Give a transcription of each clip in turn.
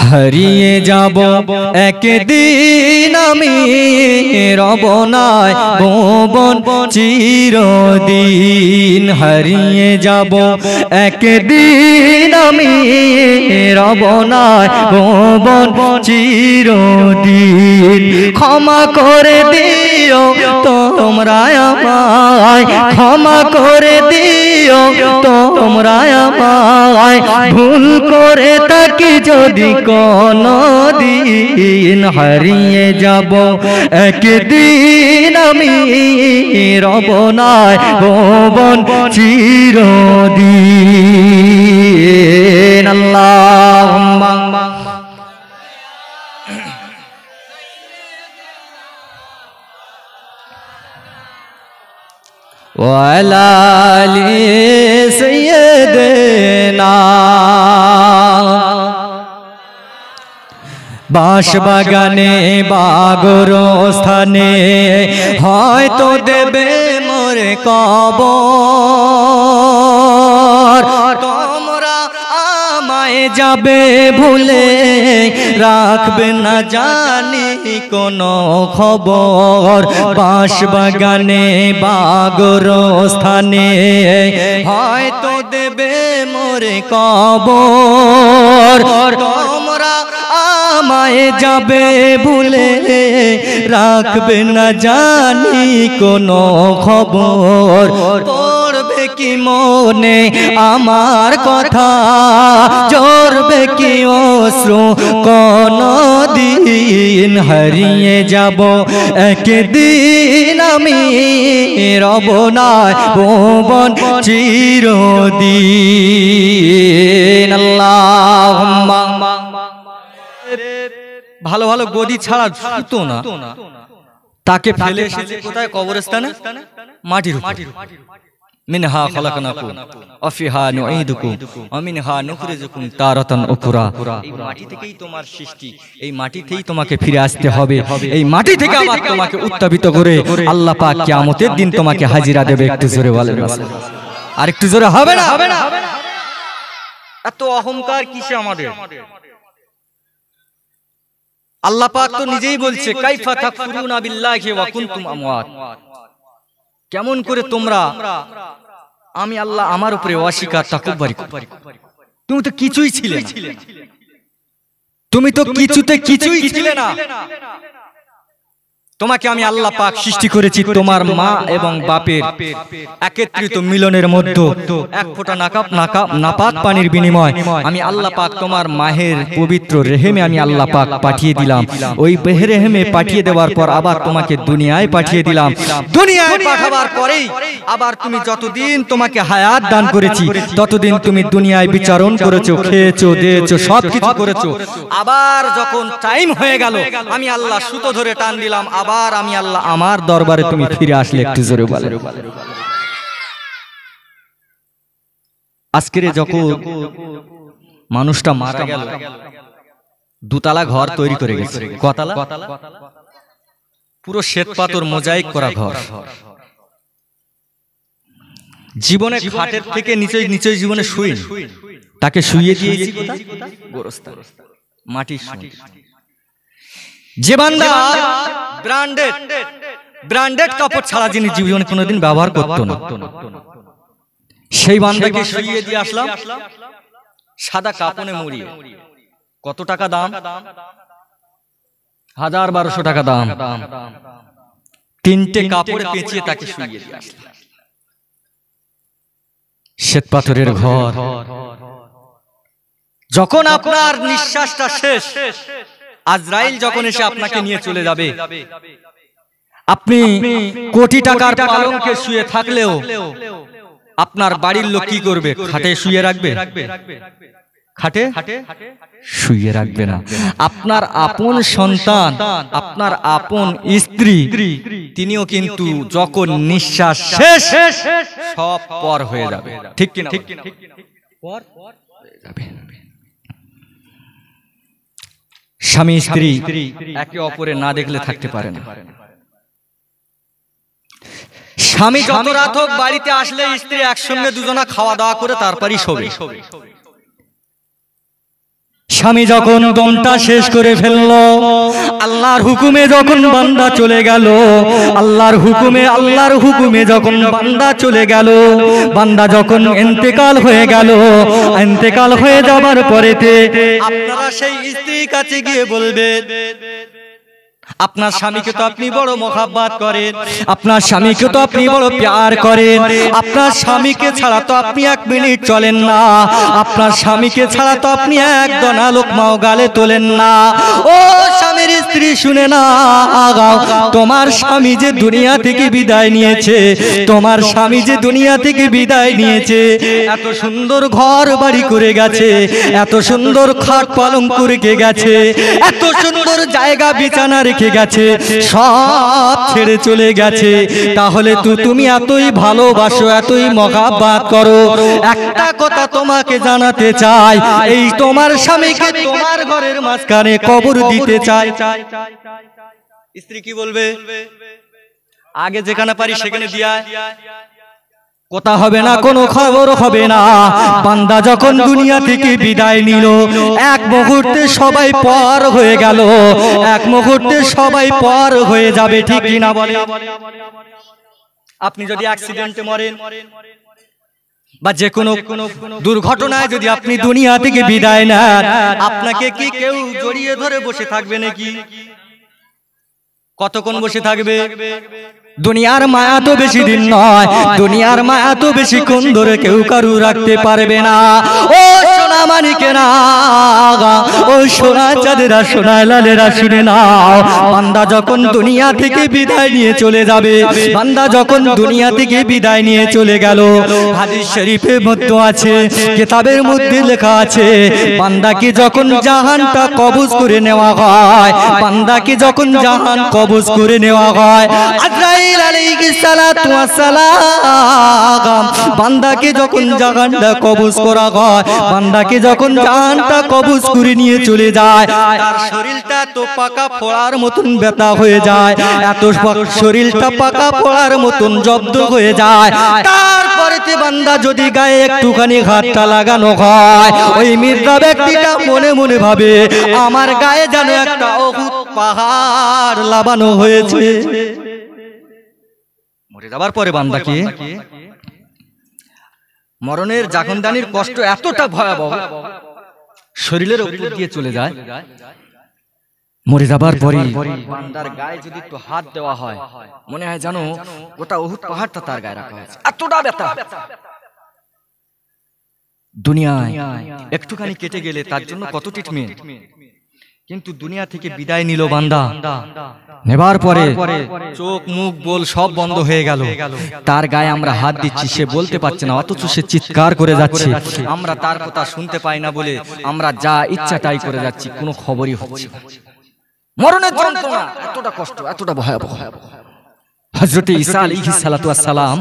হারিয়ে যাব একদিন আমি রব নাই ভুবন চিরদিন। হারিয়ে যাব একদিন আমি রব নাই ভুবন চিরদিন। ক্ষমা করে দিও তোমরা আমায়, ক্ষমা করে দিও তোমরা আমায়, ভুল করে থাকি যদি কোনদিন। হারিয়ে যাব একদিন আমি রব নাই ভুবন চিরদিন। আল্লাহুম্মা ওয়া আলা আলি সাইয়্যিদিনা। বাঁশ বাগানে বাগরস্থানে হয়তো দেবে মোরে কবর, তোমরা আমায় যাবে ভুলে রাখবে না জানি কোনো খবর। বাঁশ বাগানে বাগরস্থানে হয়তো দেবে মোরে কবর, তোমরা আমায় যাবে ভুলে রাখবে না জানি কোনো খবর। পড়বে কি মনে আমার কথা, ঝরবে কি অশ্রু কোনদিন। হারিয়ে যাব একদিন আমি রব নাই ভুবন চিরদিন। আল্লাহুম্মা ভালো ভালো গদি ছাড়া সুতো না, তাকে ফেলে এসেছে কোথায়? কবরস্থানে, মাটির উপর। মিনহা খলাকনাকুম ওয়া ফিহা নুঈদুকুম ওয়া মিনহা নুখরিজুকুম তারাতান উখরা। এই মাটি থেকেই তোমার সৃষ্টি, এই মাটিতেই তোমাকে ফিরে আসতে হবে, এই মাটি থেকে আবার তোমাকে উত্থাপিত করে আল্লাহ পাক কিয়ামতের দিন তোমাকে হাজিরা দেবে। একটু জোরে বলেন, আর একটু জোরে হবে না? এত অহংকার কিসে আমাদের? আল্লাহ পাক তো নিজেই বলছে কাইফা তাকফুরুনা বিল্লাহি ওয়া কুনতুম আমওয়াত। কেমন করে তোমরা আমি আল্লাহ আমার উপরে অস্বীকার তাকব্বুরি করো? তুমি তো কিছুই ছিলে না, তুমি তো কিছুতে কিছুই ছিলে না। তোমাকে আমি আল্লাহ পাক সৃষ্টি করেছি তোমার মা এবং বাপের একত্রিত মিলনের মধ্যে এক ফোঁটা নাপাক পানির বিনিময় আমি আল্লাহ পাক তোমার মায়ের পবিত্র রেহেমে আমি আল্লাহ পাক পাঠিয়ে দিলাম। ওই রেহেমে পাঠিয়ে দেওয়ার পর আবার তোমাকে দুনিয়ায় পাঠিয়ে দিলাম। দুনিয়ায় পাঠাবার পরেই আবার তুমি যতদিন তোমাকে হায়াত দান করেছি ততদিন তুমি দুনিয়ায় বিচারণ করেছো, খেয়েছো, দিয়েছো, সবকিছু করেছো। আবার যখন টাইম হয়ে গেল আমি আল্লাহ সুতো ধরে টান দিলাম, আবার আমি আল্লাহ আমার দরবারে তুমি ফিরে আসলে। একটু জোরে বলেন। আজকের যখন মানুষটা মারা গেল, দুতলা ঘর তৈরি করে গেছে। কতলা? পুরো শ্বেত পাথর মোজাইক করা ঘর। জীবনে খাটের থেকে নিচে জীবনে শুই, তাকে শুইয়ে দিয়েছি কোথায়? গোরস্থানে, মাটির সঙ্গে। যে বান্দা ব্র্যান্ডেড কাপড় ছাড়া যিনি জীবনে কোনোদিন ব্যবহার করতো না, সেই বান্দাকে শুইয়ে দিয়ে আসলাম সাদা কাপড়ে মুড়িয়ে। কত টাকা দাম? 1000-1200 টাকা দাম। তিনটে কাপড়ে পেঁচিয়ে তাকে শুইয়ে দিয়ে আসলাম। শ্বেত পাথরের ঘর। যখন আপনার নিঃশ্বাসটা শেষ, আজরাইল যখন এসে আপনাকে নিয়ে চলে যাবে, আপনি কোটি টাকার পালঙ্কে শুয়ে থাকলেও আপনার বাড়ির লোক কি করবে? খাটে শুয়ে রাখবে? খাটে শুয়ে রাখবে না। আপনার আপন সন্তান, আপনার আপন স্ত্রী, তিনিও কিন্তু যখন নিঃশ্বাস শেষ সব পর হয়ে যাবে। ঠিক কিনা? পর হয়ে যাবে। স্বামী স্ত্রী একে অপরে না দেখলে থাকতে পারে না। স্বামী যত রাত হোক বাড়িতে আসলে স্ত্রী একসঙ্গে দুজনা খাওয়া দাওয়া করে তারপরই শোবে। স্বামী যখন দমটা শেষ করে ফেললো, আল্লাহর হুকুমে যখন বান্দা চলে গেল, আল্লাহর হুকুমে যখন বান্দা চলে গেল, বান্দা যখন ইন্তেকাল হয়ে গেল, ইন্তেকাল হয়ে যাবার পরেতে আপনারা সেই স্ত্রীর কাছে গিয়ে বলবেন, আপনার স্বামীকে তো আপনি বড় মোহাব্বত করেন, আপনার স্বামীকে তো আপনি বড় প্যার করেন, আপনার স্বামীকে ছাড়া তো আপনি এক মিনিট চলেন না, আপনার স্বামীকে ছাড়া তো আপনি এক দানা লোকমাও গালে তোলেন না। ও স্বামীর স্ত্রী শুনে না, তোমার স্বামী যে দুনিয়া থেকে বিদায় নিয়েছে, তোমার স্বামী যে দুনিয়া থেকে বিদায় নিয়েছে, এত সুন্দর ঘর বাড়ি করে গেছে, এত সুন্দর খাট পালঙ্ক রেখে গেছে, এত সুন্দর জায়গা বিছানা রেখে গেছে, সব ছেড়ে চলে গেছে। তাহলে তুমি এতই ভালোবাসো, এতই মহাব্বত করো, একটা কথা তোমাকে জানাতে চাই, এই তোমার স্বামীকে তোমার ঘরের মাঝখানে কবর দিতে চাই। স্ত্রী কি বলবে? আগে যেখানে পারি সেখানে দিয়া, কথা হবে না, কোনো খবর হবে না। বান্দা যখন দুনিয়া থেকে বিদায় নিল, এক মুহূর্তে সবাই পর হয়ে গেল, এক মুহূর্তে সবাই পর হয়ে যাবে, ঠিক কি না বলে? আপনি যদি অ্যাক্সিডেন্টে মরেন বা যে কোনো দুর্ঘটনায় যদি আপনি দুনিয়া থেকে বিদায় নেন, আপনাকে কি কেউ জড়িয়ে ধরে বসে থাকবে নাকি? কতক্ষণ বসে থাকবে? দুনিয়ার মায়া তো বেশি দিন নয়, দুনিয়ার মায়া তো বেশিক্ষণ ধরে কেউ কারু রাখতে পারবে না। ও সোনা মানিকেরা, ও সোনা চাঁদেরা, সোনা লালেরা, শুনে নাও, বান্দা যখন দুনিয়া থেকে বিদায় নিয়ে চলে যাবে, বান্দা যখন দুনিয়া থেকে বিদায় নিয়ে চলে গেল, হাদিস শরীফের মধ্যে আছে, কিতাবের মধ্যে লেখা আছে, বান্দাকে যখন জাহানটা কবজ করে নেওয়া হয়, বান্দাকে যখন জাহান কবজ করে নেওয়া হয়, আজরাইল আলাইহিস সালাতু ওয়াস সালাম বান্দাকে যখন জাহানটা কবজ করা হয়, বান্দাকে যখন জাহানটা কবজ করে নিয়ে চলে যায়, তার শরীরটা তো পাকা ফোড়ার মতন ব্যথা হয়ে যায়, এত শরীরটা পাকা ফোড়ার মতন জব্দ হয়ে যায়। তারপরেতে বান্দা যদি গায়ে একটুখানি হাতটা লাগানো হয়, ওই মৃত ব্যক্তিটা মনে মনে ভাবে, আমার গায়ে যেন একটা অদ্ভুত পাহাড় লাগানো হয়েছে। মরে যাবার পরে বান্দাকে মরণের জাগনদানির কষ্ট এতটা ভয়াবহ, শরীরের উপর দিয়ে চলে যায়। মরে যাবার পরে বান্দার গায়ে যদি একটু হাত দেওয়া হয়, মনে হয় জানো ওটা উহুদ পাহাড়টা তার গায়ে রাখা হয়েছে, এতটা ব্যথা। দুনিয়ায় একটুখানি কেটে গেলে তার জন্য কত ট্রিটমেন্ট, কিন্তু দুনিয়া থেকে বিদায় নিল বান্দা, নেবার পরে চোখ মুখ বল সব বন্ধ হয়ে গেল, তার গায়ে আমরা হাত দিচ্ছি, সে বলতে পারছে না, অথচ সে চিৎকার করে যাচ্ছে, আমরা তার কথা শুনতে পাই না বলে আমরা যা ইচ্ছা তাই করে যাচ্ছি, কোনো খবরই হচ্ছে না। মরণের যন্ত্রণা এতটা কষ্ট, এতটা ভয়াবহ। হযরত ঈসা আলাইহিস সালাতু ওয়াস সালাম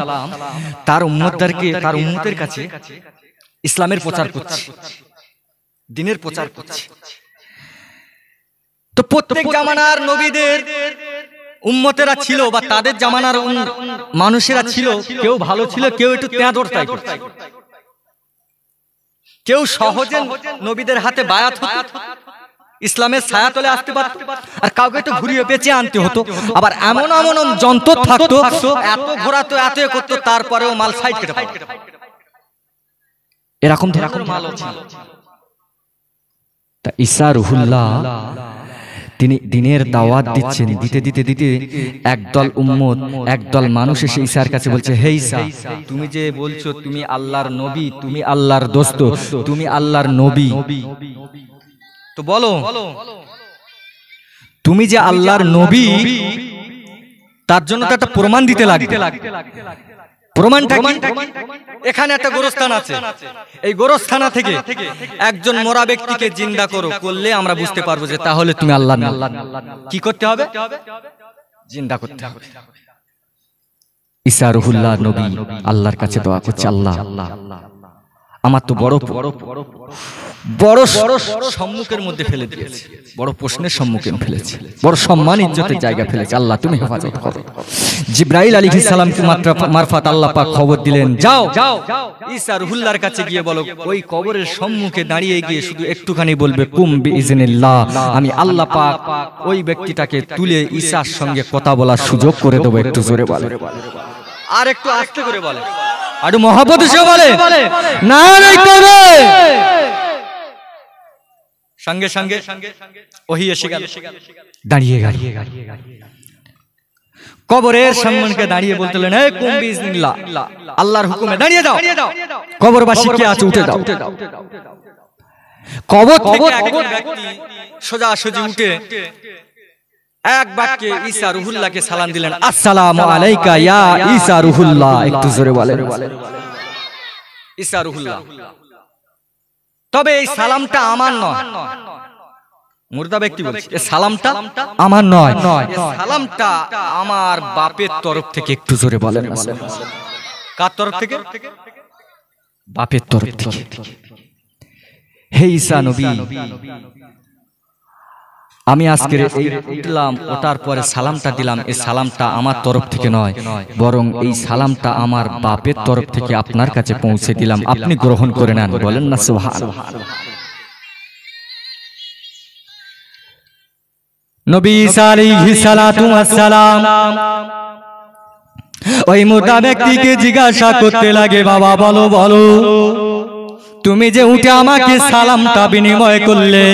তার উম্মতদেরকে, তার উম্মতের কাছে ইসলামের প্রচার করছে, দ্বীনের প্রচার করছে। তো প্রত্যেক জামানার নবীদের উম্মতেরা ছিল বা তাদের জামানার মানুষেরা ছিল, কেউ ভালো ছিল, কেউ একটু তেঁদরতাই করত, কেউ সহজে নবীদের হাতে বায়াত হতো, ইসলামের ছায়াতলে আসতে পারত, আর কাউকে একটু ঘুরিয়ে পেঁচিয়ে আনতে হতো। আবার এমন এমন যন্ত্র থাকতো, এত ঘোরাতো, এত করতো, তারপরেও মাল সাইড কেটে পায়, এরকম ধরনের মাল ছিল। তা ঈসা রুহুল্লাহ তিনি দ্বীনের দাওয়াত দিচ্ছেন, দিতে দিতে দিতে একদল উম্মত, একদল মানুষ এসে ঈসার কাছে বলছে, হে ঈসা, তুমি যে বলছো তুমি আল্লাহর নবী, তুমি আল্লাহর দোস্ত, তুমি আল্লাহর নবী, তো বলো তুমি যে আল্লাহর নবী, তার জন্য তো একটা প্রমাণ দিতে লাগবে। প্রমাণটা কি? এখানে একটা গোরস্থান আছে, এই গোরস্থানা থেকে একজন মরা ব্যক্তিকে জিন্দা করলে আমরা বুঝতে পারবো যে তাহলে তুমি আল্লাহ। কি করতে হবে? জিন্দা করতে হবে। ঈসা রুহুল্লাহ নবী আল্লাহর কাছে দোয়া করছে, আল্লাহ আমার তো বড় বড় সম্মুখের মধ্যে ফেলে দিয়েছে, বড় প্রশ্নের সম্মুখীন ফেলেছে, বড় সম্মান ইজ্জতের জায়গা ফেলেছে। আল্লাহ তুমি হেফাজত করো। জিবরাইল আলাইহিস সালামকে মারফত আল্লাহ পাক খবর দিলেন, যাও ঈসা রুহুল্লাহর কাছে গিয়ে বলো ওই কবরের সম্মুখে দাঁড়িয়ে গিয়ে শুধু একটুখানি বলবে কুম বিইজনিল্লাহ, আমি আল্লাহ পাক ওই ব্যক্তিটাকে তুলে ঈসার সঙ্গে কথা বলার সুযোগ করে দেবো। একটু জোরে বলে, আর একটু আস্তে করে বলে, আর মহব্বত সে বলে না রে করে। সঙ্গে সঙ্গে ওহী এসে গেল, দাঁড়িয়ে গেল কবরের সম্মুখে দাঁড়িয়ে বলতেলেন, হে কুম বিইজনিল্লাহ, আল্লাহর হুকুমে দাঁড়িয়ে দাও, কবরবাসী কে আছে উঠে দাও। কবর থেকে একজন ব্যক্তি সোজাসুজি উঠে এক বাক্যে ঈসা রুহুল্লাহকে সালাম দিলেন, আসসালামু আলাইকা ইয়া ঈসা রুহুল্লাহ। একটু জোরে বলেন, ঈসা রুহুল্লাহ। তবে এই সালামটা আমার নয়, মুর্দা ব্যক্তি বলছে এই সালামটা আমার নয়, এই সালামটা আমার বাপের তরফ থেকে। একটু জোরে বলেন, কার তরফ থেকে? বাপের তরফ থেকে। হে ঈসা নবী, আমি আজকে উঠলাম, ওটার পরে সালামটা দিলাম, এই সালামটা আমার তরফ থেকে নয়, বরং এই সালামটা আমার বাপের তরফ থেকে আপনার কাছে পৌঁছে দিলাম, আপনি গ্রহণ করে নেন। বলেন না সুবহানাল্লাহ। নবী ঈসা আলাইহিস সালাতু ওয়াস সালাম ওই মুর্দা ব্যক্তিকে জিজ্ঞাসা করতে লাগে, বাবা বলো বলো, তুমি যে উঠে আমাকে সালামটা বিনিময় করলে,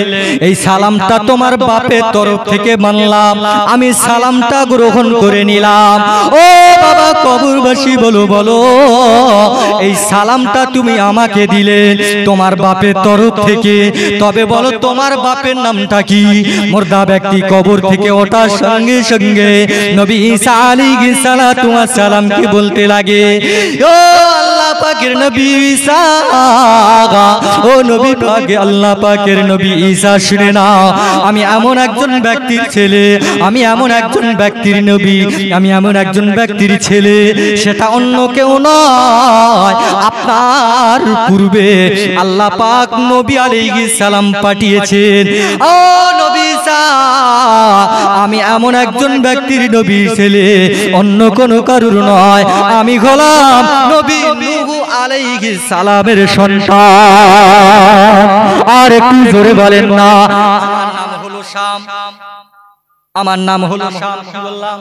এই সালামটা তোমার বাপের তরফ থেকে মানলাম, আমি সালামটা গ্রহণ করে নিলাম। ও বাবা কবরবাসী বলো বলো, এই সালামটা তুমি আমাকে দিলে তোমার বাপের তরফ থেকে, তবে বলো তোমার বাপের নামটা কি? মুর্দা ব্যক্তি কবর থেকে ওঠার সঙ্গে সঙ্গে নবী ঈসা আলাইহিস সালাতু ওয়াস সালামকে বলতে লাগে, ও আল্লাহ পাকের নবী ঈসা, ও নবী পাক, আল্লাহ পাকের নবী ঈসা শুনে নাও, আমি এমন একজন ব্যক্তির ছেলে, আমি এমন একজন ব্যক্তির নবী, আমি এমন একজন ব্যক্তির ছেলে, সেটা অন্য কেউ নয়, আপনার পূর্বে আল্লাহ পাক নবী আলাইহিস সালাম পাঠিয়েছেন। ও নবী ঈসা, আমি এমন একজন ব্যক্তির নবী ছেলে, অন্য কোনো কারুর নয়, আমি হলাম নবী নূহ আলাইহিস সালামের সন্তান। আর একটু জোরে বলেন না, আমার নাম হলো শাম, আমার নাম হলো শাম। কি বললাম?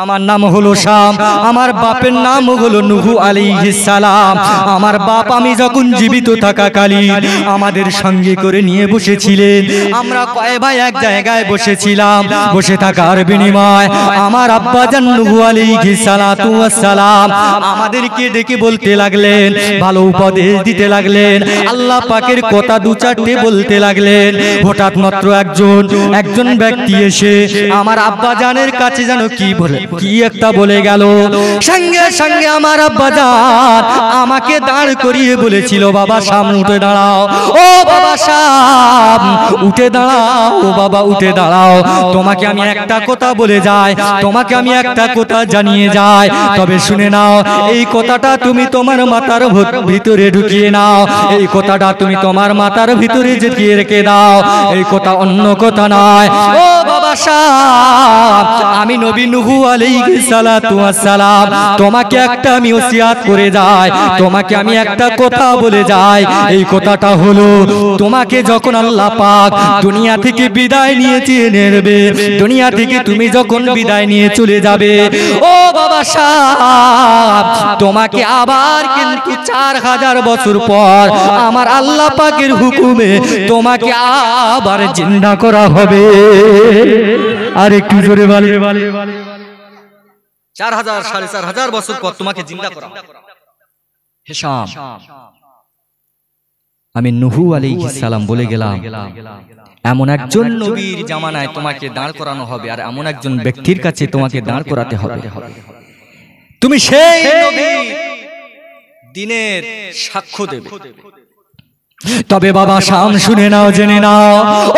আমার নাম হলো শাম, আমার বাপের নাম হলো নূহ আলাইহিস সালাম। আমার বাপ আমি যখন জীবিত থাকাকালীন আমাদের সঙ্গে করে নিয়ে বসেছিলেন, আমরা কয় ভাই এক জায়গায় বসেছিলাম, বসে থাকার বিনিময় আমার আব্বা জান নূহ আলাইহিস সালাতু ওয়াস সালাম আমাদেরকে ডেকে বলতে লাগলেন, ভালো উপদেশ দিতে লাগলেন, আল্লাহ পাকের কথা দু চারটে বলতে লাগলেন। হঠাৎ মাত্র একজন ব্যক্তি এসে আমার আব্বা জানের কাছে যেন কি একটা বলে গেল, সঙ্গে সঙ্গে আমার আব্বা জান আমাকে দাঁড় করিয়ে বলেছিল, বাবা শাম উঠে দাঁড়াও, ও বাবা শাম উঠে দাঁড়াও, ও বাবা উঠে দাঁড়াও, তোমাকে আমি একটা কথা বলে যাই, তোমাকে আমি একটা কথা জানিয়ে যাই, তবে শুনে নাও, এই কথাটা তুমি তোমার মাথার ভিতরে ঢুকিয়ে নাও, এই কথাটা তুমি তোমার মাথার ভিতরে ঢুকিয়ে রেখে দাও, এই কথা অন্য কথা নয়। ও বাবা শাম, আমি নবী নূহ আলাইহিস সালাতু ওয়াস সালাম তোমাকে একটা আমি ওসিয়াত করে যাই, তোমাকে আমি একটা কথা বলে যাই, এই কথাটা হলো, তোমাকে যখন আল্লাহ পাক দুনিয়া থেকে বিদায় নিয়ে নেবে, দুনিয়া থেকে তুমি যখন বিদায় নিয়ে চলে যাবে, ও বাবা শাম, তোমাকে আবার কিন্তু 4000 বছর পর আমার আল্লাহ পাকের হুকুমে তোমাকে আবার জিন্দা করা হবে। আর একটু জোরে বলে, 4000 4500 বছর পর তোমাকে জিন্দা করা হবে। হে শাম, আমি নূহ আলাইহিস সালাম বলে গেলাম, এমন একজন নবীর জামানায় তোমাকে দাঁড় করানো হবে, আর এমন একজন ব্যক্তির কাছে তোমাকে দাঁড় করাতে হবে, তুমি সেই নবী দিনের সাক্ষ্য দেবে। তবে বাবা শাম শুনে নাও, জেনে নাও,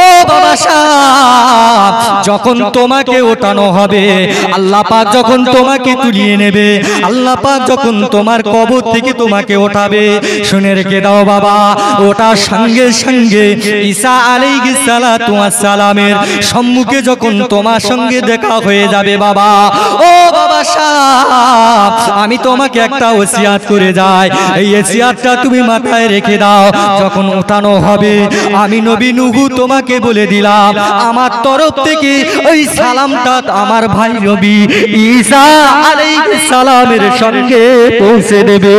ও বাবা শাম, যখন তোমাকে ওঠানো হবে, আল্লাহ পাক যখন তোমাকে তুলিয়ে নেবে, আল্লাহ পাক যখন তোমার কবর থেকে তোমাকে ওঠাবে, শুনে রেখে দাও বাবা, ওটার সঙ্গে সঙ্গে ঈসা আলাইহিস সালাতু ওয়াস সালামের সম্মুখে যখন তোমার সঙ্গে দেখা হয়ে যাবে বাবা, ও বাবা শাম, আমি তোমাকে একটা ওসিয়াত করে যাই, এই ওসিয়াতটা তুমি মাথায় রেখে দাও। যখন ওঠানো হবে, আমি নবী নূহ তোমাকে বলে দিলাম, আমার তরফ থেকে ওই সালামটা আমার ভাই নবী ঈসা আলাইহিস সালামের সঙ্গে পৌঁছে দেবে।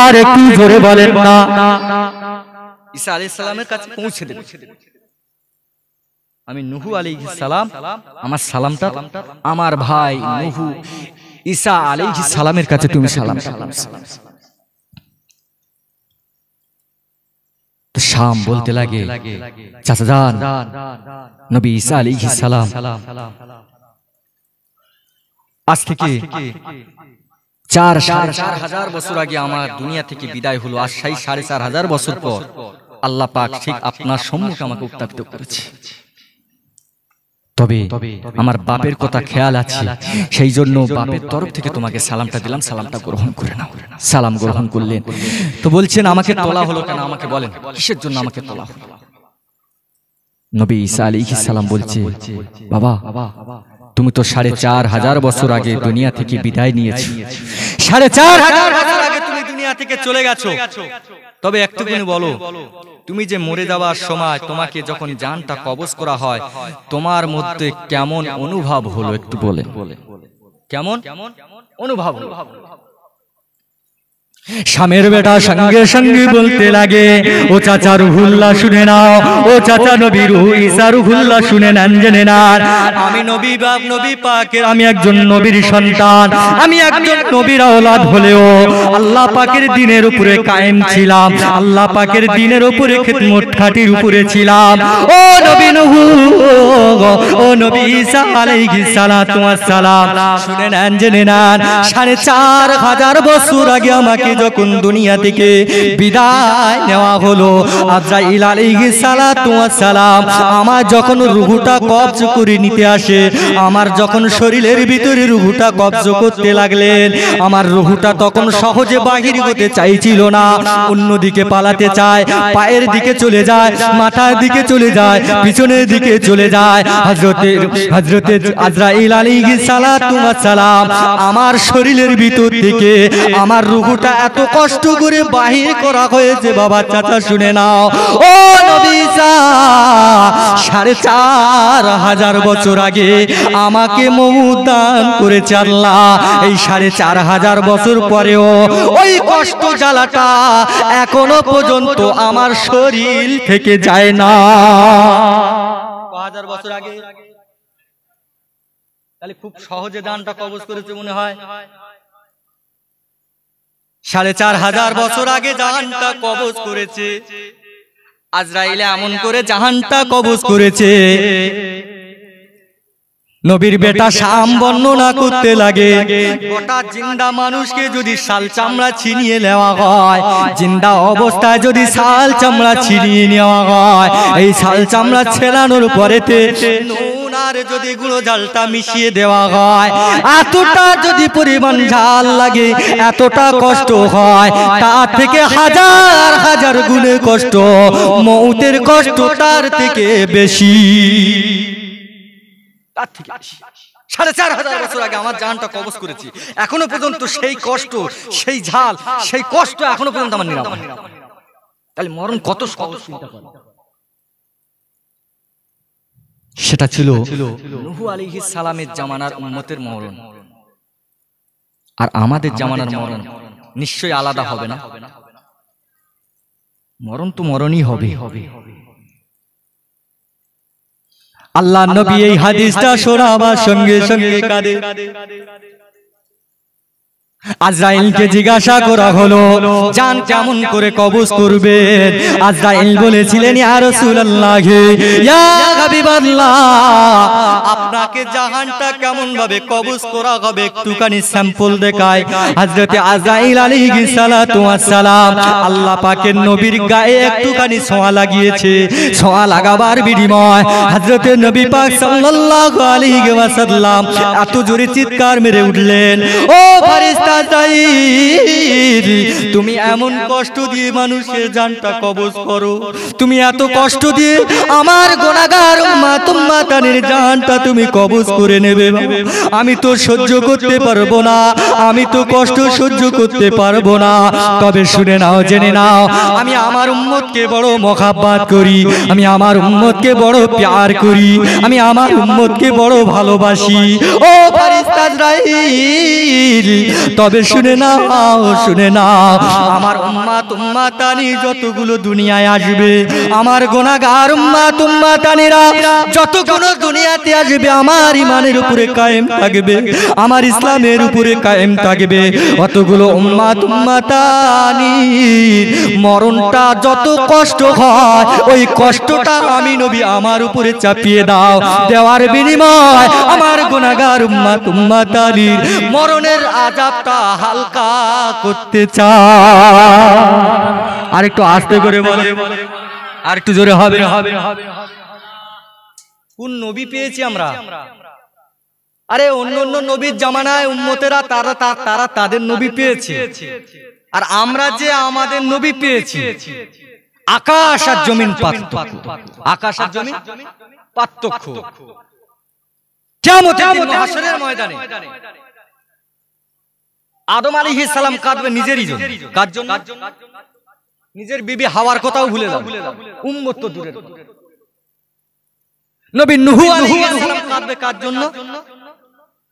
আর একটু জোরে বলেন না, ঈসা আলাইহিস সালামের কাছে পৌঁছে দেবে। আমি নূহ আলাইহিস সালাম, আমার সালামটা আমার ভাই নূহ ঈসা আলাইহিস সালামের কাছে তুমি সালাম। শাম বলতে লাগে, চাচা যান, নবী ঈসা আলাইহিস সালাম আজ থেকে 4,500 বছর আগে আমার দুনিয়া থেকে বিদায় হলো। আর সেই 4,500 বছর পর আল্লাহ পাক ঠিক আপনার সম্মুখে আমাকে উত্থাপিত করেছে। তবে আমার বাপের কথা খেয়াল আছে, সেই জন্য বাপের তরফ থেকে তোমাকে সালামটা দিলাম, সালামটা গ্রহণ করে নাও। সালাম গ্রহণ করলেন। তো বলছেন আমাকে তোলা হলো কেন, আমাকে বলেন কিসের জন্য আমাকে তোলা হলো? নবী ঈসা আলাইহিস সালাম বলছে, বাবা তুমি তো 4,500 বছর আগে দুনিয়া থেকে বিদায় নিয়েছো, 4,500 বছর আগে তুমি দুনিয়া থেকে চলে গেছো। তবে একটুখানি বলো, তুমি যে মরে যাওয়ার সময় তোমাকে যখন জানটা কবজ করা হয়, তোমার মধ্যে কেমন অনুভব হলো একটু বলেন, কেমন অনুভব হলো? শামের বেটা সঙ্গে সঙ্গে বলতে লাগে, ও চাচা রুহুল্লাহ শুনে নাও, ও চাচা নবী রূহ ঈসা রুহুল্লাহ শুনে নেন, জেনে নেন, আমি নবী পাকের, আমি একজন নবীর সন্তান, আমি একজন নবীর আওলাদ হলেও আল্লাহ পাকের দ্বীনের উপরে কায়েম ছিলাম, আল্লাহ পাকের দ্বীনের উপরে খিদমত খাঁটির উপরে ছিলাম। ও নবী নূহ, ও নবী ঈসা আলাইহিস সালাতু ওয়াস সালাম শুনে নেন, জেনে নেন, 4,500 বছর আগে আমাকে যখন দুনিয়া থেকে বিদায় নেওয়া হলো, আজরাইল আলাইহিস সালাতু ওয়াস সালাম আমার যখন রূহটা কবজ করে নিতে আসে, আমার যখন শরীরের ভিতরে রূহটা কবজ করতে লাগলেন, আমার রূহটা তখন সহজে বাহির হতে চাইছিল না, অন্যদিকে পালাতে চায়, পায়ের দিকে চলে যায়, মাথার দিকে চলে যায়, পিছনের দিকে চলে যায়। হযরতে আজরাইল আলাইহিস সালাতু ওয়াস সালাম আমার শরীরের ভিতর থেকে আমার রূহটা এত কষ্ট করে বাহির করা হয়েছে বাবা, চাচা শুনে নাও, ও নবী ঈসা 4,500 বছর আগে আমাকে মওত দান করেছে আল্লাহ। এই 4,500 বছর পরেও ওই কষ্ট জ্বালাটা এখনো পর্যন্ত আমার শরীর থেকে যায় না। 5,000 বছর আগে তাহলে খুব সহজে দানটা কবজ করেছে মনে হয়। 4,500 বছর আগে জাহানটা কবজ করেছে, আজরাইলে এমন করে জাহানটা কবজ করেছে। নবীর বেটা শাম বর্ণনা করতে লাগে, গোটা জিন্দা মানুষকে যদি শাল চামড়া ছিনিয়ে নেওয়া হয়, জিন্দা অবস্থায় যদি শাল চামড়া ছিনিয়ে নেওয়া হয়, এই শাল চামড়া ছেলানোর পরেতে আর যদি গুঁড়ো ঝালটা মিশিয়ে দেওয়া হয়, এতটা যদি পরিমাণ ঝাল লাগে, এতটা কষ্ট হয়, তার থেকে হাজার হাজার গুণে কষ্ট, মউতের কষ্ট তার থেকে বেশি। 4,500 বছর আগে আমার জানটা কবজ করেছি, এখনো পর্যন্ত সেই কষ্ট, সেই ঝাল, সেই কষ্ট এখনো পর্যন্ত আমার নিরাময়। তাহলে মরণ কত সহজ চিন্তা করেন। সেটা ছিল নূহ আলাইহিস সালামের জামানার উম্মতের মরণ, আর আমাদের জামানার মরণ নিশ্চয়ই আলাদা হবে না। মরণ তো মরণই হবে। আল্লাহ নবী এই হাদিসটা শোনাবার সঙ্গে সঙ্গে কাঁদে। আজরাইলকে জিজ্ঞাসা করা হলো জান কেমন করে কবজ করবেন? আজরাইল বলেছিলেন ইয়া রাসূলুল্লাহ, ইয়া হাবিবাল্লাহ, আপনাকে জাহানটা কেমন ভাবে কবজ করা হবে একটুখানি স্যাম্পল দেখায়। হযরতে আজরাইল আলাইহিস সালাতু ওয়াস সালাম আল্লাহ পাকের নবীর গায়ে একটুখানি ছোঁয়া লাগিয়েছে। ছোঁয়া লাগাবার বিনিময় হযরতে নবী পাক সাল্লাল্লাহু আলাইহি ওয়াসাল্লাম এত জোরে চিৎকার মেরে উঠলেন, ও ফেরেশতা আজরাইল, তুমি এমন কষ্ট দিয়ে মানুষের জানটা কবজ করো, তুমি এত কষ্ট দিয়ে আমার গুনাহগার উম্মাতের জানটা তুমি কবজ করে নেবে? আমি তো সহ্য করতে পারবো না, আমি তো কষ্ট সহ্য করতে পারবো না। তবে শুনে নাও, জেনে নাও, আমি আমার উম্মতকে বড় মহাব্বত করি, আমি আমার উম্মতকে বড় প্যার করি, আমি আমার উম্মতকে বড় ভালোবাসি। ও ফেরেশতা আজরাইল, তবে শুনে নাও, শুনে নাও, আমার উম্মাতানি যতগুলো দুনিয়ায় আসবে, আমার গুনাহগার উম্মাতানিরা যতগুলো দুনিয়াতে আসবে, আমার ঈমানের উপরে কায়েম থাকবে, আমার ইসলামের উপরে কায়েম থাকবে, অতগুলো উম্মাতানি মরণটা যত কষ্ট হয়, ওই কষ্টটা আমি নবী আমার উপরে চাপিয়ে দাও। দেওয়ার বিনিময় আমার গুনাহগার উম্মাতানির মরণের আযাবটা হালকা করতে চায়। আর একটু আস্তে করে বলে, আর একটু জোরে হবে। কোন নবী পেয়েছি আমরা? আরে অন্য অন্য নবীর জামানায় উম্মতেরা তারা তাদের নবী পেয়েছে, আর আমরা যে আমাদের নবী পেয়েছি, আকাশ আর জমিন পার্থক্য, আকাশ আর জমিন পার্থক্য। কিয়ামতের দিন মাহশরের ময়দানে আদম আলাইহিস সালাম কাঁদবে নিজেরই জন্য। কার জন্য? নিজের বিবি হাওয়ার কথাও ভুলে যাবে, উম্মত তো দূরের কথা। নবী নূহ আলাইহিস সালাম কাঁদবে কার জন্য?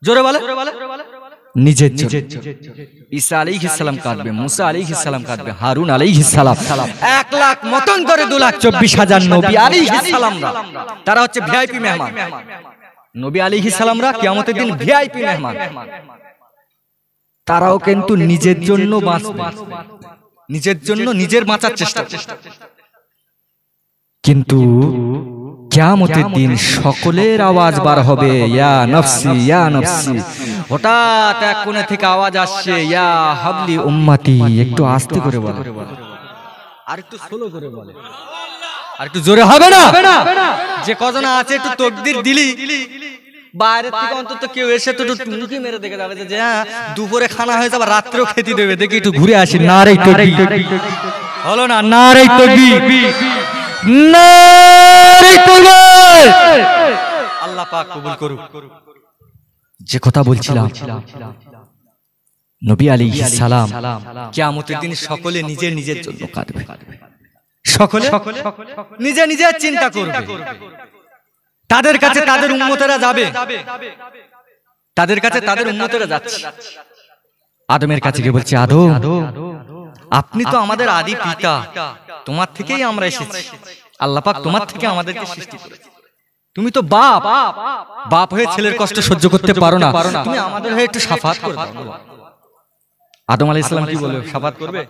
জোরে বলে, নিজের জন্য। ঈসা আলাইহিস সালাম কাঁদবে, মুসা আলাইহিস সালাম কাঁদবে, হারুন আলাইহিস সালাম, 1 লাখ মতন করে 2,24,000 নবী আলাইহিস সালামরা, তারা হচ্ছে ভিআইপি মেহমান। নবী আলাইহিস সালামরা কিয়ামতের দিন ভিআইপি মেহমান। তারাও কিন্তু নিজের জন্য বাঁচবে, নিজের জন্য নিজের বাঁচার চেষ্টা। কিন্তু কিয়ামতের দিন সকলের আওয়াজ বার হবে, ইয়া নফসি ইয়া নফসি। হঠাৎ এক কোণে থেকে আওয়াজ আসছে, ইয়া হাবলি উম্মতি। একটু আস্তে করে বলে, আর একটু স্লো করে বলে, আর একটু জোরে হবে না? যে কজন আছে একটু তাকবীর দিলি, বাইরে থেকে অন্তত কেউ এসে তো একটু টুকি মেরে দেখে যাবে যে হ্যাঁ দুপুরে খানা হয়ে যাবে, রাত্রেও খেতে দেবে, দেখি একটু ঘুরে আসি। নারে তাকবীর হলো না? নারে তাকবীর, নারে তাকবীর। আল্লাহ পাক কবুল করুক। যে কথা বলছিলাম, নবী আলাইহিস সালাম কিয়ামতের দিন সকলে নিজের নিজের জন্য কাঁদবে, সকলে নিজে নিজে চিন্তা করবে। তাদের কাছে তাদের উম্মতেরা যাবে, তাদের কাছে তাদের উম্মতেরা যাচ্ছে। আদমের কাছে গিয়ে বলছে, আদম, আপনি তো আমাদের আদি পিতা, তোমার থেকেই আমরা এসেছি, আল্লাহ পাক তোমার থেকে আমাদেরকে সৃষ্টি করেছে, তুমি তো বাপ, বাপ হয়ে ছেলের কষ্ট সহ্য করতে পারো না, তুমি আমাদের হয়ে একটু শাফাত করে দাও। আদম আলাইহিস সালাম কি বলে? শাফাত করবে?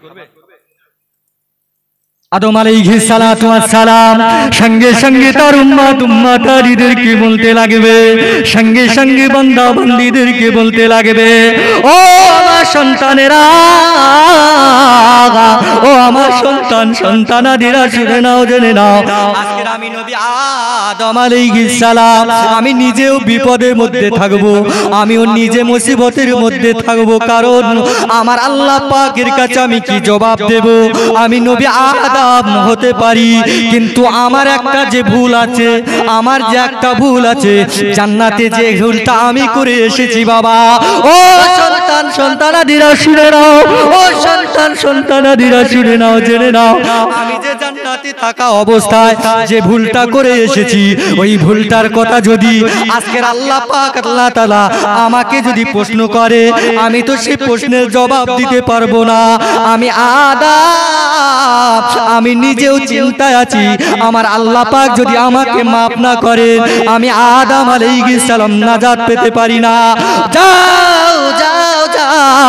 আদম আলাইহিস সালাতু ওয়াস সালাম সঙ্গে সঙ্গে তার উম্মতারিদেরকে বলতে লাগবে, সঙ্গে সঙ্গে বান্দা বান্দীদেরকে বলতে লাগবে, ও আমার সন্তানেরা, ও আমার সন্তানাদিরা, শুনে নাও, জেনে নাও, আজকে আমি নবী আদম আলাইহিস সালাম আমি নিজেও বিপদের মধ্যে থাকবো, আমিও নিজে মুসিবতের মধ্যে থাকবো। কারণ আমার আল্লাহ পাকের কাছে আমি কি জবাব দেব? আমি নবী আদম হতে পারি, কিন্তু আমার একটা যে ভুল আছে, আমার যে একটা ভুল আছে, জান্নাতে যে ভুলটা আমি করে এসেছি বাবা, ও সন্তানাদিরা শুনে নাও, ও সন্তানাদিরা শুনে নাও, জেনে নাও, আমি যে জান্নাতে থাকা অবস্থায় যে ভুলটা করে এসেছি, ওই ভুলটার কথা যদি আজকের আল্লাহ পাক আল্লাহ তাআলা আমাকে যদি প্রশ্ন করে, আমি তো সেই প্রশ্নের জবাব দিতে পারবো না। আমি আদম, আমি নিজেও চিন্তায় আছি, আমার আল্লাহ পাক যদি আমাকে মাফ না করে, আমি আদম আলাইহিস সালাম নাজাত পেতে পারি না। যাও যাও যাও,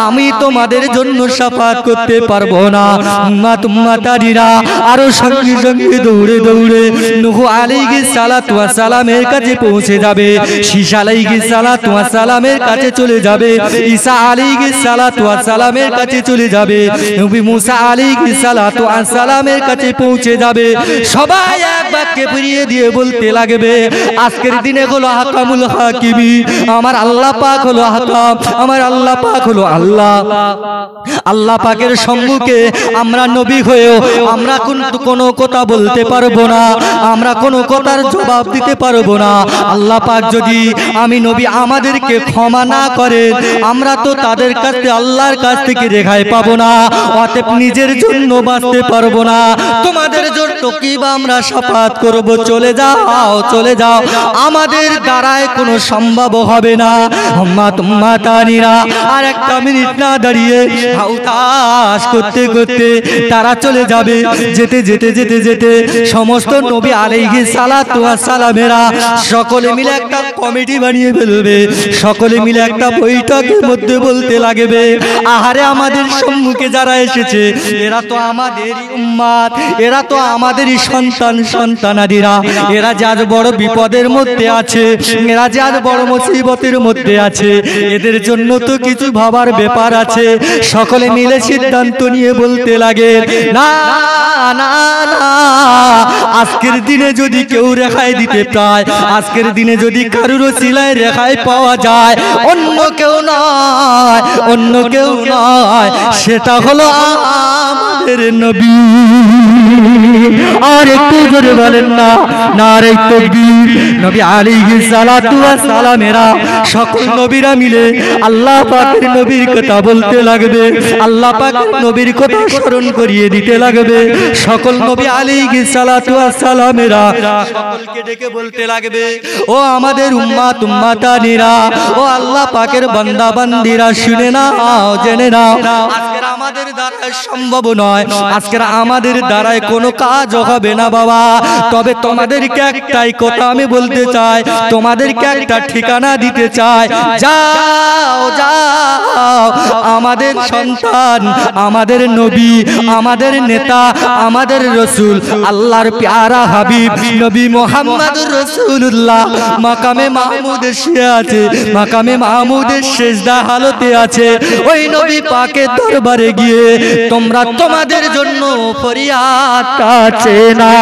আমি তোমাদের জন্য শাফাত করতে পারবো না। উম্মাত উম্মাতানিরা আরো সঙ্গে সঙ্গে দৌড়ে দৌড়ে নূহ আলাইহিস সালাতু ওয়াস সালামের কাছে পৌঁছে যাবে, শীশ আলাইহিস সালাতু ওয়াস সালামের কাছে চলে যাবে, ঈসা আলাইহিস সালাতু ওয়াস সালামের কাছে চলে যাবে, নবী মুসা আলাইহিস সালাতু ওয়াস সালামের কাছে পৌঁছে যাবে। সবাই এক বাক্যে ফিরিয়ে দিয়ে বলতে লাগবে, আজকের দিনে হলো হাকামুল হাকিমি, আমার আল্লাহ পাক হলো হাকাম, আমার আল্লাহ পাক হলো আল্লাহ। আল্লাহ পাকের সম্মুখে আমরা নবী হয়েও আমরা কোনো কথা বলতে পারবো না, আমরা কোনো কথার জবাব দিতে পারবো না। আল্লাহ পাক যদি আমি নবী আমাদেরকে ক্ষমা না করে, আমরা তো তাদের কাছে আল্লাহর কাছ থেকে রেহাই পাবো না, অতএব নিজের জন্য বাঁচতে পারবো না, তোমাদের জন্য কি বা আমরা শাফাত করব? চলে যাও, চলে যাও, আমাদের দ্বারায় কোনো সম্ভব হবে না। উম্মাত উম্মাতানিরা আর একটা মিনিট না দাঁড়িয়ে হাউতাস করতে করতে তারা চলে যাবে। যেতে যেতে যেতে যেতে সমস্ত নবী আলাইহিস সালাতু ওয়াস সালামেরা সকলে মিলে একটা কমিটি বানিয়ে ফেলবে, সকলে মিলে একটা বৈঠকের মধ্যে বলতে লাগবে, আহারে আমাদের সম্মুখে যারা এসেছে এরা তো আমাদেরই উম্মাত, এরা তো আমাদেরই সন্তান সন্তানাদিরা, এরা যে আজ বড় বিপদের মধ্যে আছে, এরা যে আজ বড় মুসিবতের মধ্যে আছে, এদের জন্য তো কিছু ভাবার ব্যাপার আছে। সকলে মিলে সিদ্ধান্ত নিয়ে বলতে লাগে, না না না, আজকের দিনে যদি কেউ রেহাই দিতে পায়, আজকের দিনে যদি কারুর ওসিলায় রেহাই পাওয়া যায়, অন্য কেউ নয়, অন্য কেউ নয়, সেটা হলো আমাদের নবী। আর একটু জোরে বলেন না, নারে তাকবীর। নবী আলাইহিস সালাতু ওয়াস সালামেরা সকল নবীরা মিলে আল্লাহ পাকের নবীর কথা বলতে লাগবে, আল্লাহ পাকের নবীর কথা স্মরণ করিয়ে দিতে লাগবে। সকল নবী আলাইহিস সালাতু ওয়াস সালামেরা সকলকে ডেকে বলতে লাগবে, ও আমাদের উম্মাত উম্মাতানিরা, ও আল্লাহ পাকের বান্দা বান্দিরা, শুনে নাও, জেনে নাও, আজকের আমাদের দ্বারা সম্ভব নয়, আজকের আমাদের দ্বারায় কোনো কাজ হবে না বাবা। তবে তোমাদেরকে একটাই কথা আমি বলতে চাই, তোমাদেরকে একটা ঠিকানা দিতে চাই, যাও যাও, আমাদের সন্তান, আমাদের নবী, আমাদের নেতা, আমাদের রসুল, আল্লাহর প্যারা হাবিব নবী মুহাম্মদুর রাসূলুল্লাহ মাকামে মাহমুদে শুয়ে আছে, মাকামে মাহমুদের সেজদা হালতে আছে। ওই নবী পাকের দরবারে গিয়ে তোমরা তোমাদের জন্য ফরিয়াদ কাছে না।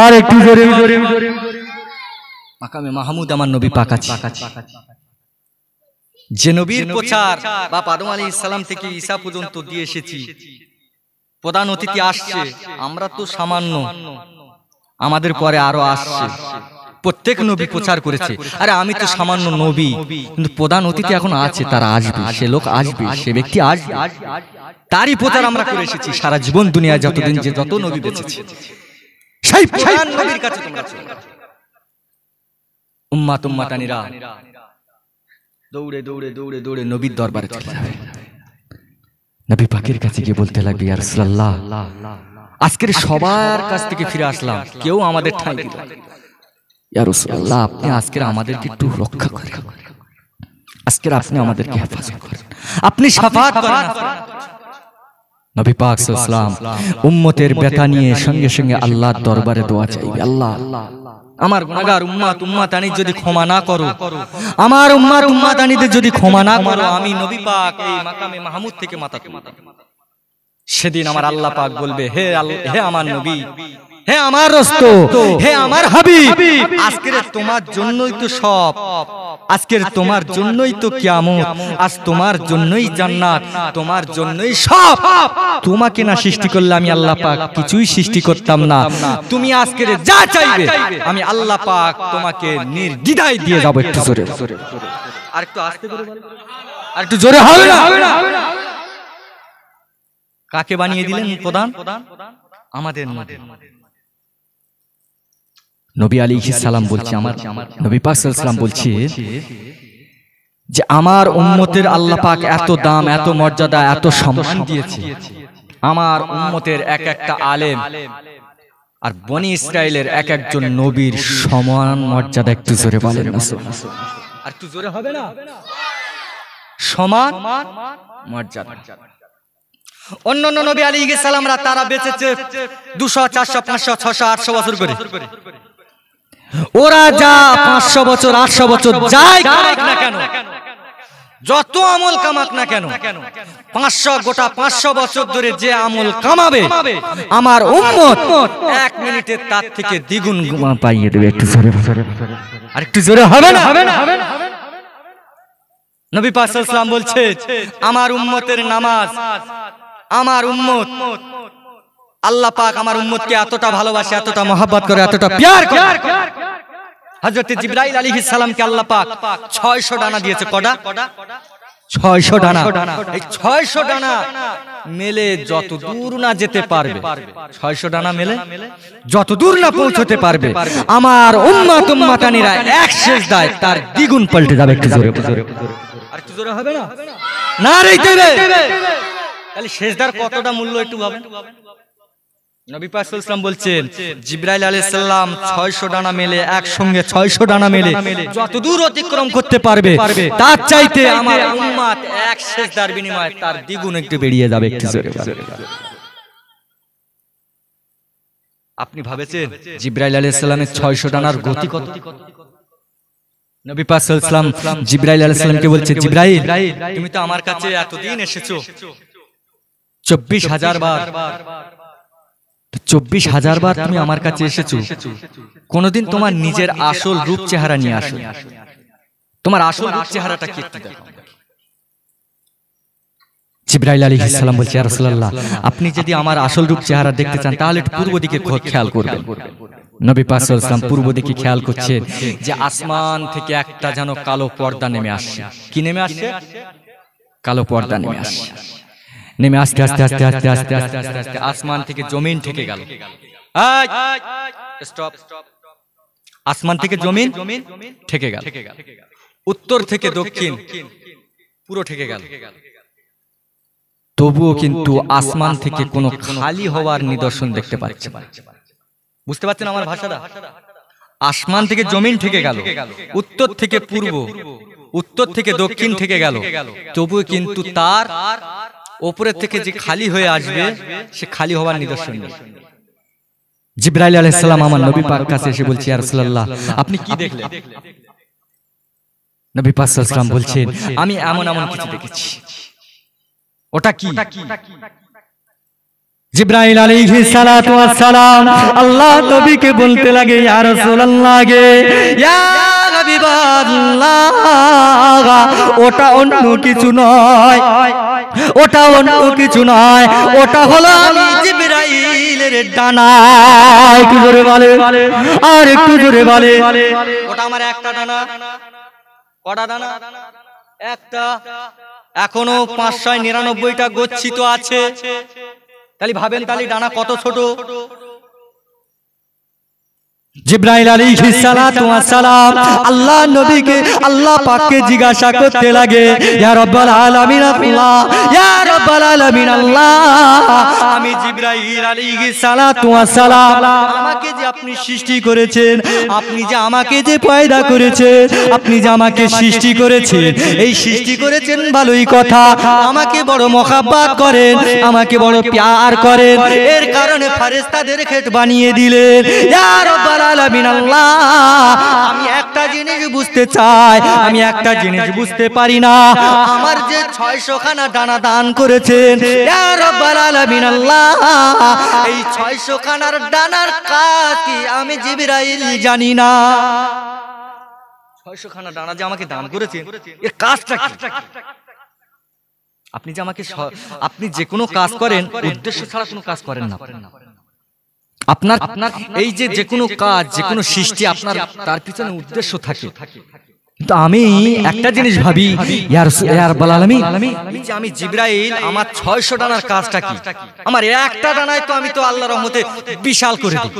আর একটু জোরে জোরে, মাকামে মাহমুদ আমার নবী পাক আছে, যে নবীর প্রচার বাপ আদম আলাইহিস সালাম থেকে ঈসা পর্যন্ত দিয়ে এসেছি। প্রধান অতিথি আসছে, আমরা তো সামান্য, আমাদের পরে আরো আসছে, প্রত্যেক নবী প্রচার করেছে, আরে আমি তো সামান্য নবী, কিন্তু প্রধান অতিথি এখন আছে, তারা আসবে, সে লোক আসবে, সে ব্যক্তি আসবে, তারই প্রচার আমরা করে এসেছি সারা জীবন। দুনিয়ায় যতদিন যে যত নবী বেঁচেছে, সেই প্রধান নবীর কাছে তোমরা চলো। উম্মাত উম্মাতানিরা দৌড়ে দৌড়ে দৌড়ে দৌড়ে নবীর দরবারে চলে যাবে। নবী পাকের কাছে গিয়ে বলতে লাগবে, ইয়া রাসূলুল্লাহ, আজকের সবার কাছ থেকে ফিরে আসলাম, কেউ আমাদের ঠাঁই দিল না। ইয়া রাসূলুল্লাহ, আপনি আজকের আমাদেরকে একটু রক্ষা করেন, আজকের আপনি আমাদেরকে হেফাজত করেন, আপনি শাফাত করেন। নবী পাক সাল্লাল্লাহু আলাইহি ওয়াসাল্লাম উম্মতের ব্যথা নিয়ে সঙ্গে সঙ্গে আল্লাহর দরবারে দোয়া চাইবে, আল্লাহ আমার গুনাহগার উম্মাত উম্মাতানির যদি ক্ষমা না করো, আমার উম্মাত উম্মাতানিদের যদি ক্ষমা না করো, আমি নবী পাক এই মাকামে মাহমুদ থেকে মাথা তুলব। সেদিন আমার আল্লাহ পাক বলবে, হে হে আমার নবী, হে আমার রাসূল, হে আমার হাবিব, আজকের তোমার জন্যই তো সব, আজকের তোমার জন্যই তো কিয়ামত, আজ তোমার জন্যই জান্নাত, তোমার জন্যই সব। তোমাকে না সৃষ্টি করলে আমি আল্লাহ পাক কিছুই সৃষ্টি করতাম না। তুমি আজকের যা চাইবে আমি আল্লাহ পাক তোমাকে নির্দ্বিধায় দিয়ে যাব। একটু জোরে, আর একটু আস্তে করে বলো, আর একটু জোরে হবে না? কাকে বানিয়ে দিলেন প্রধান? আমাদের নবী আলাইহিস সালাম বলছে, আমার নবী পাক সাল্লাল্লাহু আলাইহি ওয়াসাল্লাম বলছে যে আমার উম্মতের আল্লাহ পাক এত দাম, এত মর্যাদা, এত সম্মান দিয়েছে। আমার উম্মতের এক একটা আলেম আর বনি ইসরাইলের এক একজন নবীর সমান মর্যাদা। একটু জোরে বলেন না? আর একটু জোরে হবে না? সমান মর্যাদা। অন্যান্য নবী আলাইহিস সালামরা তারা বেঁচেছে 200, 400, 500, 600, 800 বছর করে। ওরা যা 500 বছর 800 বছর যাই কামাক না কেন, যত আমল কামাক না কেন, 500 বছর ধরে যে আমল কামাবে আমার উম্মত 1 মিনিটে তার থেকে দ্বিগুণ পাইয়ে দেবে। একটু জোরে, আর একটু জোরে হবে না? নবী পাক সাল্লাল্লাহু আলাইহি ওয়াসাল্লাম বলছে, আমার উম্মতের নামাজ, আমার উম্মত, আল্লাহ পাক আমার উম্মতকে এতটা ভালোবাসে, এতটা মহব্বত করে, এতটা প্যার করে। হযরত জিবরাইল আলাইহিস সালামকে আল্লাহ পাক 600 ডানা দিয়েছে। কটা? 600 ডানা। এই 600 ডানা মেলে যত দূর না যেতে পারবে, 600 ডানা মেলে যত দূর না পৌঁছতে পারবে, আমার উম্মত উম্মাতানিরা এক সেজদায় তার দ্বিগুণ পাল্টে যাবে। একটু জোরে, আর একটু জোরে হবে না? না রে দেবে। তাহলে সেজদার কতটা মূল্য একটু ভাবেন। নবী পাক সাল্লাল্লাহু আলাইহি ওয়াসাল্লাম বলছেন, জিবরাইল আলাইহিস সালাম 600 ডানা মেলে, একসঙ্গে 600 ডানা মেলে যত দূর অতিক্রম করতে পারবে তার চাইতে আমার উম্মত এক সেজদার বিনিময়ে তার দ্বিগুণ একটু বেরিয়ে যাবে। একটু জোরে। আপনি ভাবেছেন জিবরাইল আলাইহিস সালামের 600 ডানার গতি কত? নবী পাক সাল্লাল্লাহু আলাইহি ওয়াসাল্লাম জিবরাইল আলাইহিস সালামকে বলছে, জিবরাইল তুমি তো আমার কাছে এতদিন এসেছো 24,000 বার, 24,000 বার তুমি আমার কাছে এসেছো, কোনদিন তোমার নিজের আসল রূপ চেহারা নিয়ে আসো, তোমার আসল রূপ চেহারাটা কি একটু দেখো। জিবরাইল আলাইহিস সালাম বলছে, ইয়া রাসূলুল্লাহ আপনি যদি আমার আসল রূপ চেহারা দেখতে চান তাহলে একটু পূর্ব দিকে খেয়াল করবেন। নবী পাক সাল্লাল্লাহু আলাইহি ওয়াসাল্লাম পূর্ব দিকে খেয়াল করছেন যে আসমান থেকে একটা যেন কালো পর্দা নেমে আসছে। কি নেমে আসছে? কালো পর্দা নেমে আসছে। নেমে আস্তে আস্তে আস্তে আস্তে আস্তে আস্তে আস্তে আস্তে আসমান থেকে জমিন ঠেকে গেল। স্টপ। আসমান থেকে জমিন ঠেকে গেল, উত্তর থেকে দক্ষিণ পুরো ঠেকে গেল। তবুও কিন্তু আসমান থেকে কোনো খালি হওয়ার নিদর্শন দেখতে পাচ্ছে না। বুঝতে পারছেন আমার ভাষাটা? আসমান থেকে জমিন ঠেকে গেল, উত্তর থেকে পূর্ব, উত্তর থেকে দক্ষিণ ঠেকে গেল, তবুও কিন্তু তার উপরের থেকে যে খালি হয়ে আসবে সে খালি হওয়ার নিদর্শন নেই। জিবরাইল আলাইহিস সালাম আমার নবী পাক কাছে এসে বলছে, ইয়া রাসূলুল্লাহ আপনি কি দেখলেন? নবী পাক সাল্লাল্লাহু আলাইহি ওয়াসাল্লাম বলছেন, আমি এমন এমন কিছু দেখেছি। ওটা কি? জিবরাইল আলাইহিস সালাতু ওয়াস সালাম আল্লাহ নবীকে বলতে লাগে, ইয়া রাসূলুল্লাহ গে, ইয়া হাবিবাল্লাহ ওটা অন্য কিছু নয়, ওটা অন্য কিছু নয়, ওটা হলো আমি জিবরাইলের ডানা। একটু জোরে বলে, আর একটু জোরে বলে। ওটা আমার একটা ডানা। কটা ডানা? একটা। এখনো 599টা গচ্ছিত আছে। তাহলে ভাবেন তাহলে ডানা কত ছোট। জিবরাইল আলাইহিস সালাতু ওয়াস সালাম আল্লাহ নবীকে আল্লাহ পাককে জিজ্ঞাসা করতে লাগে, ইয়া রাব্বাল আলামিন আল্লাহ, ইয়া রাব্বাল আলামিন আল্লাহ, আমি জিবরাইল আলাইহিস সালাতু ওয়াস সালাম আমাকে যে আপনি সৃষ্টি করেছেন, আপনি যে আমাকে যে পয়দা করেছেন, আপনি যে আমাকে সৃষ্টি করেছেন, এই সৃষ্টি করেছেন ভালোই কথা, আমাকে বড় মহব্বত করেন, আমাকে বড় প্যার করেন, এর কারণে ফেরেশতাদের খেট বানিয়ে দিলেন। ইয়া রাব্বাল আলামিন আল্লাহ, আমি একটা জিনিস বুঝতে চাই, আমি একটা জিনিস বুঝতে পারি না, আমার যে 600 খানা ডানা দান করেছেন ইয়া রাব্বাল আলামিন আল্লাহ, এই 600 খানার ডানার কাজ কি আমি জিবরাইল জানি না। 600 খানা ডানা যে আমাকে দান করেছেন এর কাজটা কি? আপনি যে আমাকে, আপনি যে কোনো কাজ করেন উদ্দেশ্য ছাড়া কোনো কাজ করেন না। আপনার এই যে কোনো কাজ, যে কোনো সৃষ্টি, আপনার তার পিছনে উদ্দেশ্য থাকে। কিন্তু আমি একটা জিনিস ভাবি, ইয়া রাব্বাল আলামিন, আমি জিবরাইল আমার 600 ডানার কাজটা কি? আমার একটা ডানায় তো আমি তো আল্লাহর রহমতে বিশাল করে দিই।